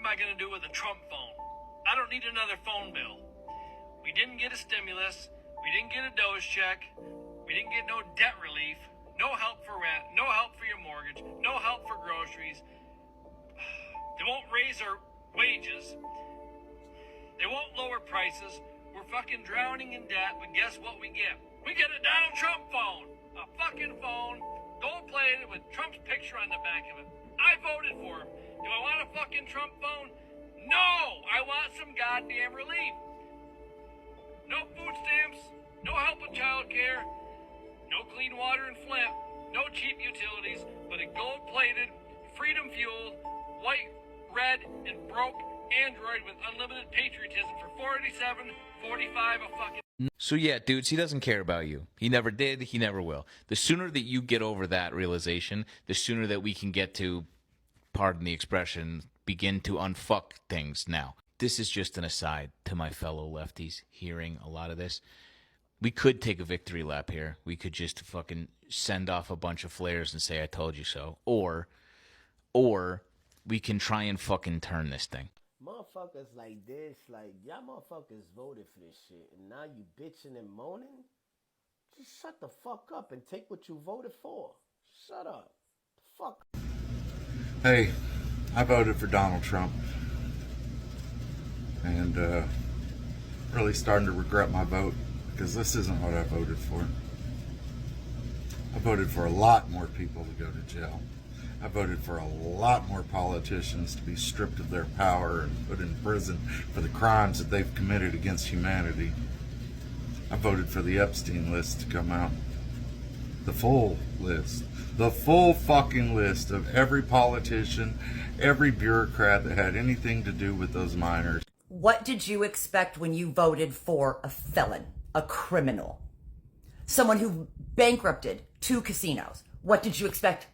am I going to do with a Trump phone? I don't need another phone bill. We didn't get a stimulus. We didn't get a DOGE check. We didn't get no debt relief. No help for rent. No help for your mortgage. No help for groceries. They won't raise our wages. They won't lower prices. We're fucking drowning in debt, but guess what we get? We get a Donald Trump phone. A fucking phone. Gold-plated with Trump's picture on the back of it. I voted for him. Do I want a fucking Trump phone? No! I want some goddamn relief. No food stamps. No help with child care. No clean water in Flint. No cheap utilities. But a gold-plated, freedom-fueled, white, red, and broke Android with unlimited patriotism for $47.45 a fucking... So yeah, dudes, he doesn't care about you. He never did. He never will. The sooner that you get over that realization, the sooner that we can get to, pardon the expression, begin to unfuck things now. This is just an aside to my fellow lefties hearing a lot of this. We could take a victory lap here. We could just fucking send off a bunch of flares and say, I told you so. Or we can try and fucking turn this thing. Motherfuckers like this, like, y'all motherfuckers voted for this shit, and now you bitching and moaning? Just shut the fuck up and take what you voted for. Shut up. Fuck. Hey, I voted for Donald Trump. And really starting to regret my vote, because this isn't what I voted for. I voted for a lot more people to go to jail. I voted for a lot more politicians to be stripped of their power and put in prison for the crimes that they've committed against humanity. I voted for the Epstein list to come out. The full list. The full fucking list of every politician, every bureaucrat that had anything to do with those minors. What did you expect when you voted for a felon, a criminal, someone who bankrupted 2 casinos? What did you expect?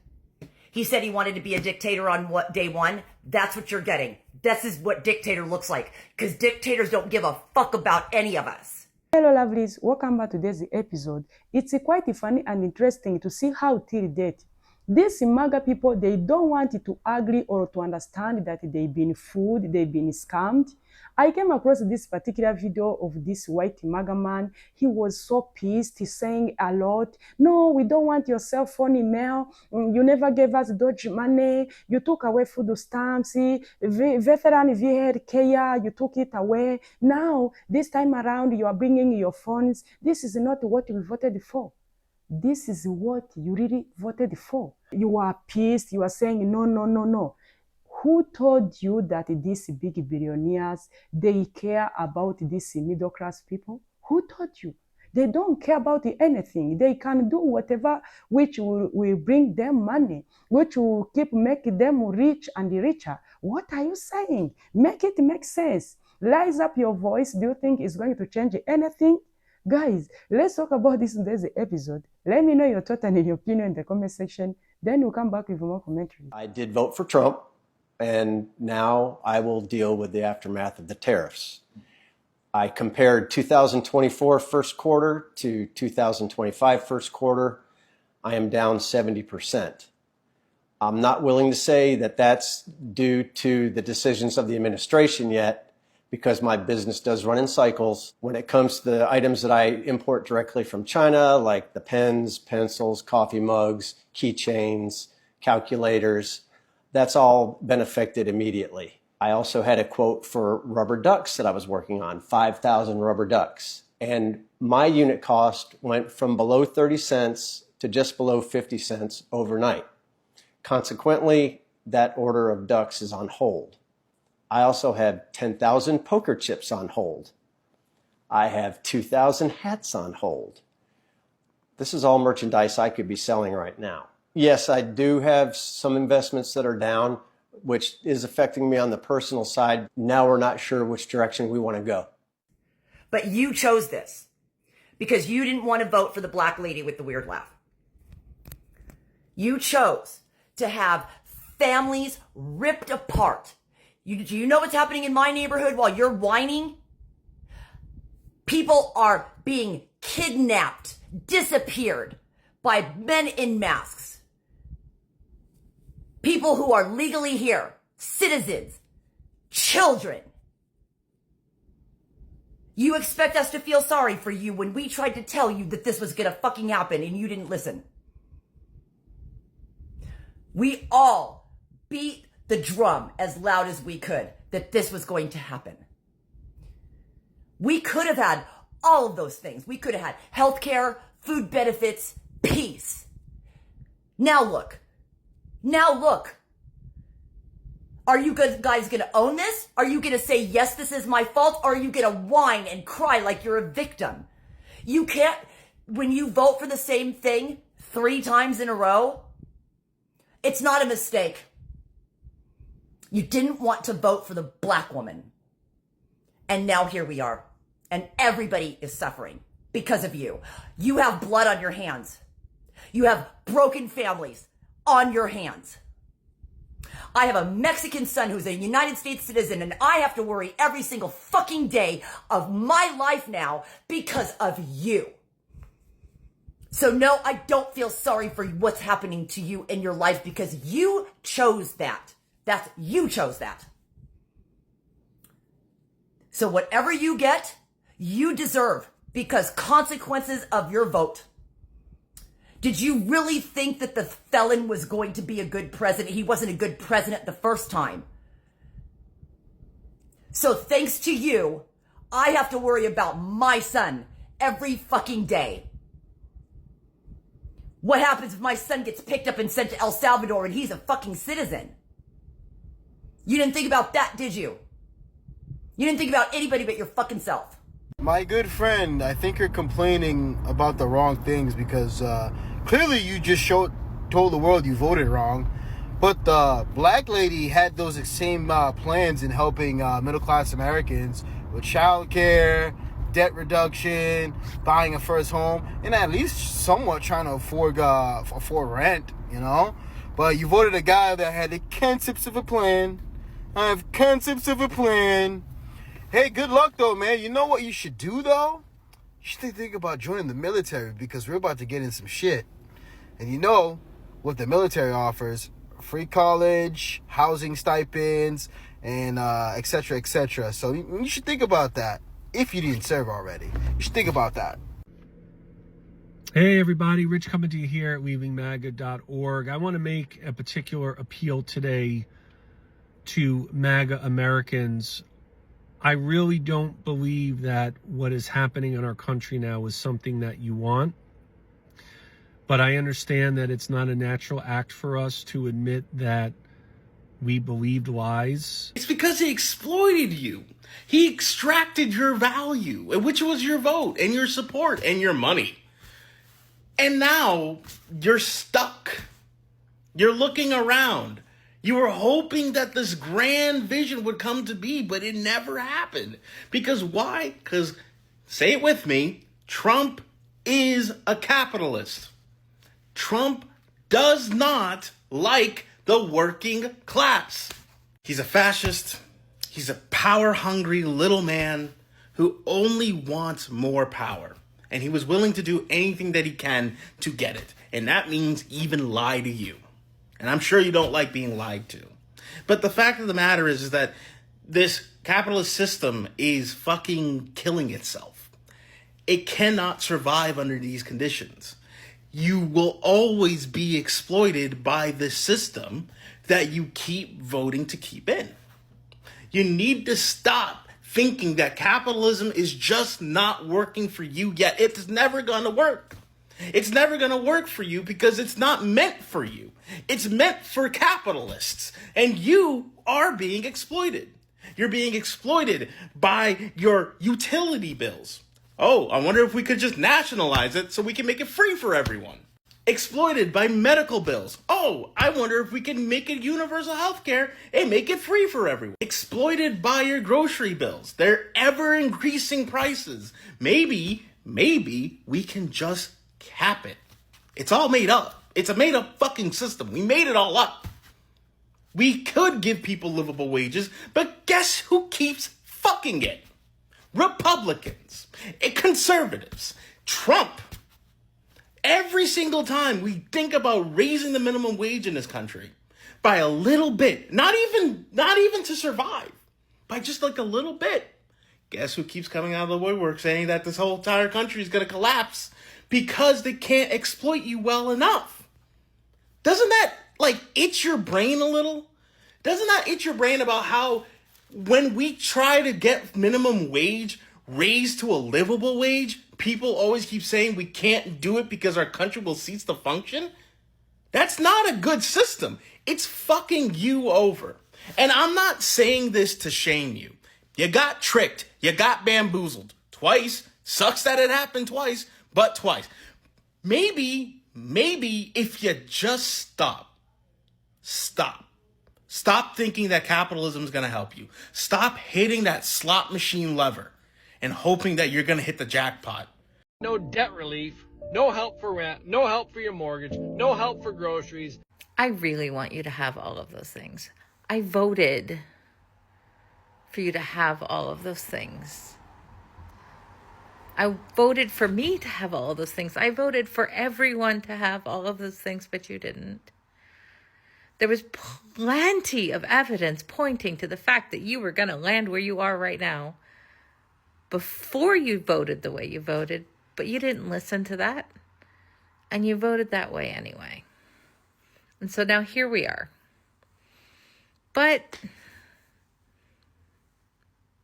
He said he wanted to be a dictator on day one. That's what you're getting. This is what dictator looks like, because dictators don't give a fuck about any of us. Hello lovelies, welcome back to today's episode. It's quite funny and interesting to see how till date these MAGA people, they don't want to agree or to understand that they've been fooled, they've been scammed. I came across this particular video of this white MAGA man. He was so pissed. He's saying a lot. No, we don't want your cell phone email. You never gave us Dodge money. You took away food stamps. Veteran VHealth care, you took it away. Now, this time around, you are bringing your phones. This is not what we voted for. This is what you really voted for. You are pissed. You are saying, no, no, no, no. Who told you that these big billionaires, they care about these middle class people? Who told you? They don't care about anything. They can do whatever which will bring them money, which will keep making them rich and richer. What are you saying? Make it make sense. Rise up your voice. Do you think it's going to change anything? Guys, let's talk about this in today's episode. Let me know your thoughts and your opinion in the comment section. Then we'll come back with more commentary. I did vote for Trump, and now I will deal with the aftermath of the tariffs. I compared 2024 first quarter to 2025 first quarter. I am down 70%. I'm not willing to say that that's due to the decisions of the administration yet, because my business does run in cycles. When it comes to the items that I import directly from China, like the pens, pencils, coffee mugs, keychains, calculators, that's all been affected immediately. I also had a quote for rubber ducks that I was working on, 5,000 rubber ducks. And my unit cost went from below 30 cents to just below 50 cents overnight. Consequently, that order of ducks is on hold. I also have 10,000 poker chips on hold. I have 2,000 hats on hold. This is all merchandise I could be selling right now. Yes, I do have some investments that are down, which is affecting me on the personal side. Now we're not sure which direction we want to go. But you chose this because you didn't want to vote for the black lady with the weird laugh. You chose to have families ripped apart. Do you know what's happening in my neighborhood while you're whining? People are being kidnapped, disappeared by men in masks. People who are legally here, citizens, children. You expect us to feel sorry for you when we tried to tell you that this was gonna fucking happen and you didn't listen. We all beat the drum as loud as we could that this was going to happen. We could have had all of those things. We could have had healthcare, food benefits, peace. Now look. Are you guys going to own this? Are you going to say, yes, this is my fault? Or are you going to whine and cry like you're a victim? You can't, when you vote for the same thing 3 times in a row, it's not a mistake. You didn't want to vote for the black woman. And now here we are. And everybody is suffering because of you. You have blood on your hands. You have broken families on your hands. I have a Mexican son who's a United States citizen, and I have to worry every single fucking day of my life now because of you. So no, I don't feel sorry for what's happening to you in your life because you chose that. You chose that. So whatever you get, you deserve because consequences of your vote. Did you really think that the felon was going to be a good president? He wasn't a good president the first time. So thanks to you, I have to worry about my son every fucking day. What happens if my son gets picked up and sent to El Salvador and he's a fucking citizen? You didn't think about that, did you? You didn't think about anybody but your fucking self. My good friend, I think you're complaining about the wrong things because clearly you just told the world you voted wrong. But the black lady had those same plans in helping middle-class Americans with childcare, debt reduction, buying a first home, and at least somewhat trying to afford rent, you know? But you voted a guy that had the concepts of a plan. I have concepts of a plan. Hey, good luck, though, man. You know what you should do, though? You should think about joining the military because we're about to get in some shit. And you know what the military offers. Free college, housing stipends, and et cetera, et cetera. So you should think about that. If you didn't serve already, you should think about that. Hey everybody, Rich coming to you here at leavingmaga.org. I want to make a particular appeal today to MAGA Americans. I really don't believe that what is happening in our country now is something that you want. But I understand that it's not a natural act for us to admit that we believed lies. It's because he exploited you. He extracted your value, which was your vote and your support and your money. And now you're stuck. You're looking around. You were hoping that this grand vision would come to be, but it never happened. Because why? Because, say it with me, Trump is a capitalist. Trump does not like the working class. He's a fascist. He's a power-hungry little man who only wants more power. And he was willing to do anything that he can to get it. And that means even lie to you. And I'm sure you don't like being lied to. But the fact of the matter is that this capitalist system is fucking killing itself. It cannot survive under these conditions. You will always be exploited by this system that you keep voting to keep in. You need to stop thinking that capitalism is just not working for you yet. It's never going to work. It's never going to work for you because it's not meant for you. It's meant for capitalists. And you are being exploited. You're being exploited by your utility bills. Oh, I wonder if we could just nationalize it so we can make it free for everyone. Exploited by medical bills. Oh, I wonder if we can make it universal health care and make it free for everyone. Exploited by your grocery bills. They're ever increasing prices. Maybe we can just cap it. It's all made up. It's a made up fucking system. We made it all up. We could give people livable wages, but guess who keeps fucking it? Republicans, conservatives, Trump. Every single time we think about raising the minimum wage in this country by a little bit, not even to survive, by just like a little bit. Guess who keeps coming out of the woodwork saying that this whole entire country is going to collapse because they can't exploit you well enough? Doesn't that like itch your brain a little? Doesn't that itch your brain about how when we try to get minimum wage raised to a livable wage, people always keep saying we can't do it because our country will cease to function? That's not a good system. It's fucking you over. And I'm not saying this to shame you. You got tricked. You got bamboozled. Twice. Sucks that it happened twice, but twice. Maybe if you just stop. Stop thinking that capitalism is going to help you. Stop hitting that slot machine lever and hoping that you're going to hit the jackpot. No debt relief, no help for rent, no help for your mortgage, no help for groceries. I really want you to have all of those things. I voted for you to have all of those things. I voted for me to have all of those things. I voted for everyone to have all of those things, but you didn't. There was plenty of evidence pointing to the fact that you were going to land where you are right now before you voted the way you voted, but you didn't listen to that, and you voted that way anyway. And so now here we are. But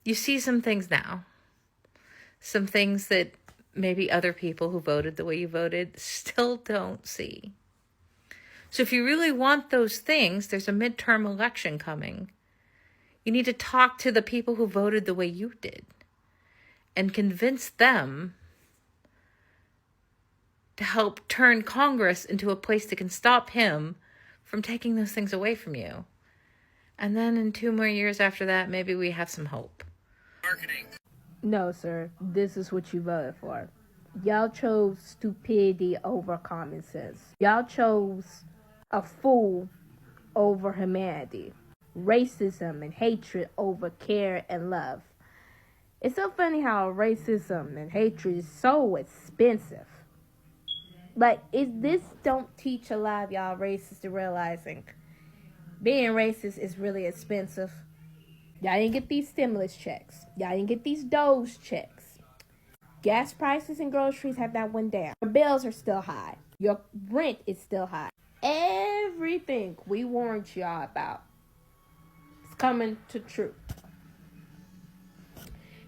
you see some things now, some things that maybe other people who voted the way you voted still don't see. So if you really want those things, there's a midterm election coming. You need to talk to the people who voted the way you did and convince them to help turn Congress into a place that can stop him from taking those things away from you. And then in 2 more years after that, maybe we have some hope. Marketing. No, sir. This is what you voted for. Y'all chose stupidity over common sense. Y'all chose a fool over humanity. Racism and hatred over care and love. It's so funny how racism and hatred is so expensive. Like, this don't teach a lot of y'all racists to realizing being racist is really expensive. Y'all didn't get these stimulus checks. Y'all didn't get these Doge checks. Gas prices and groceries have not went down. Your bills are still high. Your rent is still high. Everything we warned y'all about is coming to true.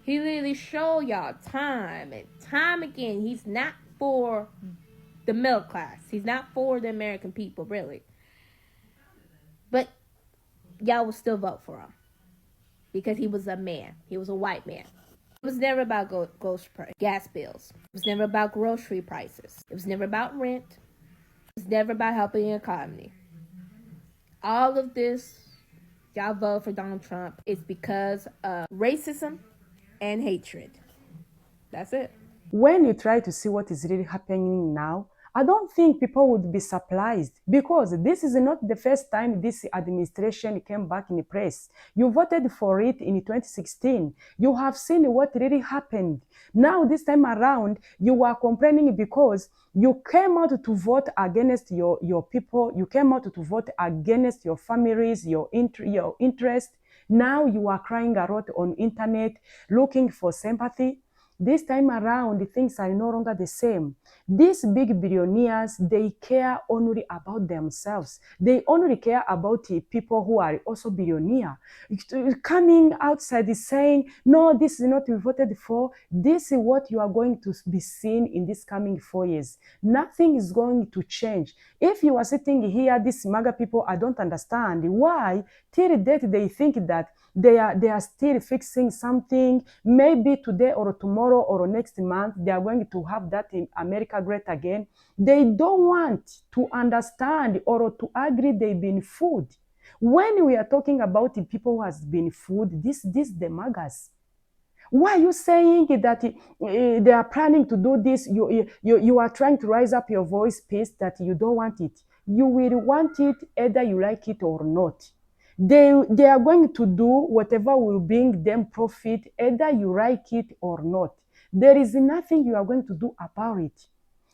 He literally showed y'all time and time again he's not for the middle class. He's not for the American people, really. But y'all will still vote for him because he was a man. He was a white man. It was never about gas bills. It was never about grocery prices. It was never about rent. It was never about helping the economy. All of this, y'all vote for Donald Trump, is because of racism and hatred. That's it. When you try to see what is really happening now, I don't think people would be surprised because this is not the first time this administration came back in place. You voted for it in 2016. You have seen what really happened. Now, this time around, you are complaining because you came out to vote against your people. You came out to vote against your families, your interest. Now you are crying a lot on internet, looking for sympathy. This time around, things are no longer the same. These big billionaires, they care only about themselves. They only care about the people who are also billionaires. Coming outside is saying, no, this is not what we voted for. This is what you are going to be seeing in this coming 4 years. Nothing is going to change. If you are sitting here, these MAGA people, I don't understand why till date they think that they are still fixing something. Maybe today or tomorrow or next month, they are going to have that in America great again. They don't want to understand or to agree they've been fooled. When we are talking about the people who has been fooled, this the MAGAs. Why are you saying that they are planning to do this? You are trying to rise up your voice, pissed that you don't want it. You will want it either you like it or not. They are going to do whatever will bring them profit, either you like it or not. There is nothing you are going to do about it.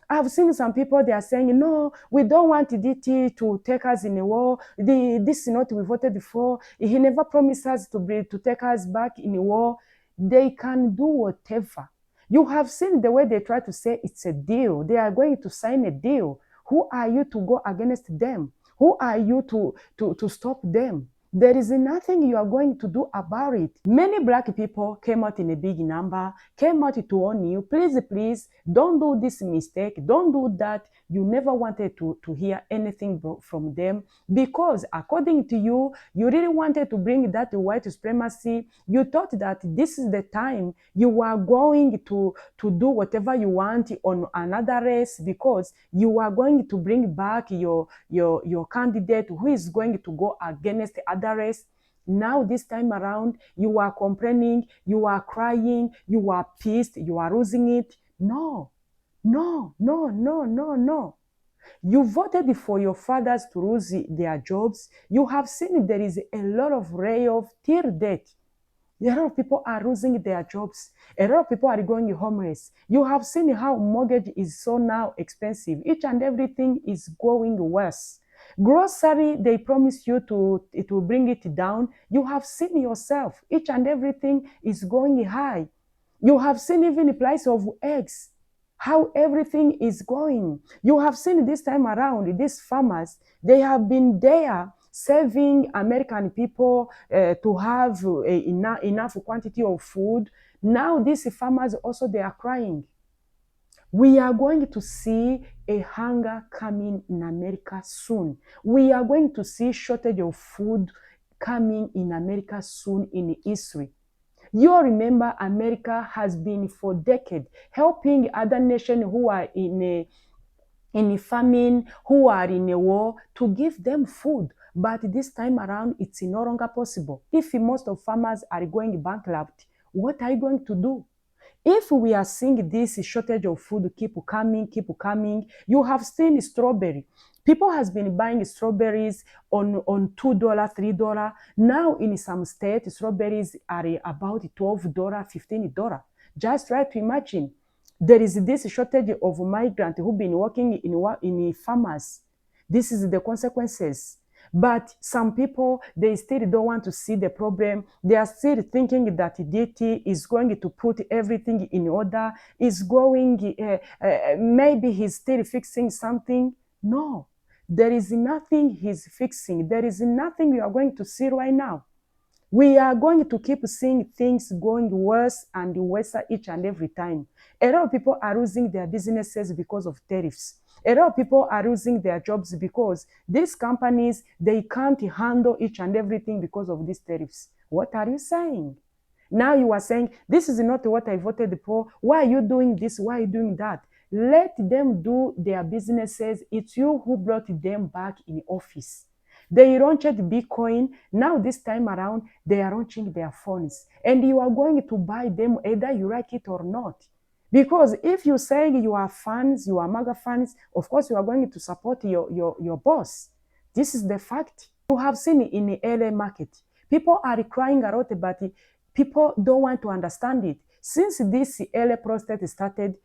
I've seen some people, they are saying, no, we don't want DT to take us in a war. This is not we voted for. He never promised us to take us back in a war. They can do whatever. You have seen the way they try to say it's a deal. They are going to sign a deal. Who are you to go against them? Who are you to stop them? There is nothing you are going to do about it. Many black people came out in a big number, came out to warn you, please, don't do this mistake, don't do that. You never wanted to hear anything from them because according to you, you really wanted to bring that white supremacy. You thought that this is the time you are going to do whatever you want on another race because you are going to bring back your candidate who is going to go against the other race. Now this time around, you are complaining, you are crying, you are pissed, you are losing it. No. You voted for your fathers to lose their jobs. You have seen there is a lot of layoff till date. A lot of people are losing their jobs. A lot of people are going homeless. You have seen how mortgage is so now expensive. Each and everything is going worse. Grocery, they promise you it will bring it down. You have seen yourself. Each and everything is going high. You have seen even the price of eggs, how everything is going. You have seen this time around, these farmers, they have been there saving American people to have enough quantity of food. Now these farmers also, they are crying. We are going to see a hunger coming in America soon. We are going to see shortage of food coming in America soon in history. You remember America has been for decades helping other nations who are in a famine, who are in a war, to give them food. But this time around, it's no longer possible. If most of farmers are going bankrupt, what are you going to do? If we are seeing this shortage of food keep coming, you have seen strawberry. People has been buying strawberries on $2, $3. Now in some states, strawberries are about $12, $15. Just try to imagine. There is this shortage of migrants who've been working in farmers. This is the consequences. But some people, they still don't want to see the problem. They are still thinking that DT is going to put everything in order, is going, maybe he's still fixing something. No, there is nothing he's fixing. There is nothing you are going to see right now. We are going to keep seeing things going worse and worse each and every time. A lot of people are losing their businesses because of tariffs. A lot of people are losing their jobs because these companies, they can't handle each and everything because of these tariffs. What are you saying? Now you are saying, this is not what I voted for. Why are you doing this? Why are you doing that? Let them do their businesses. It's you who brought them back in office. They launched Bitcoin. Now this time around, they are launching their phones. And you are going to buy them either you like it or not. Because if you say you are fans, you are MAGA fans, of course you are going to support your boss. This is the fact. You have seen it in the LA market. People are crying a lot, but people don't want to understand it. Since this LA protest started,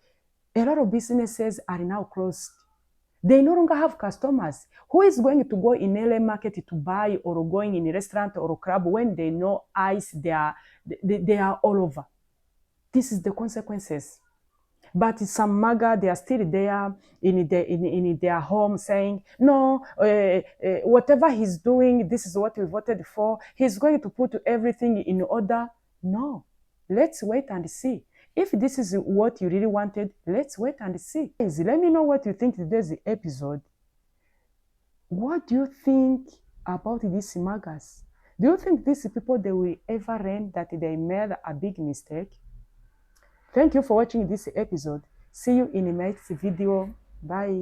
a lot of businesses are now closed. They no longer have customers. Who is going to go in LA market to buy or going in a restaurant or a club when they know ICE, they are all over? This is the consequences. But some MAGA, they are still there in their home saying, no, whatever he's doing, this is what we voted for. He's going to put everything in order. No, let's wait and see. If this is what you really wanted, let's wait and see. Let me know what you think today's episode. What do you think about these MAGAs? Do you think these people, they will ever learn that they made a big mistake? Thank you for watching this episode. See you in the next video. Bye.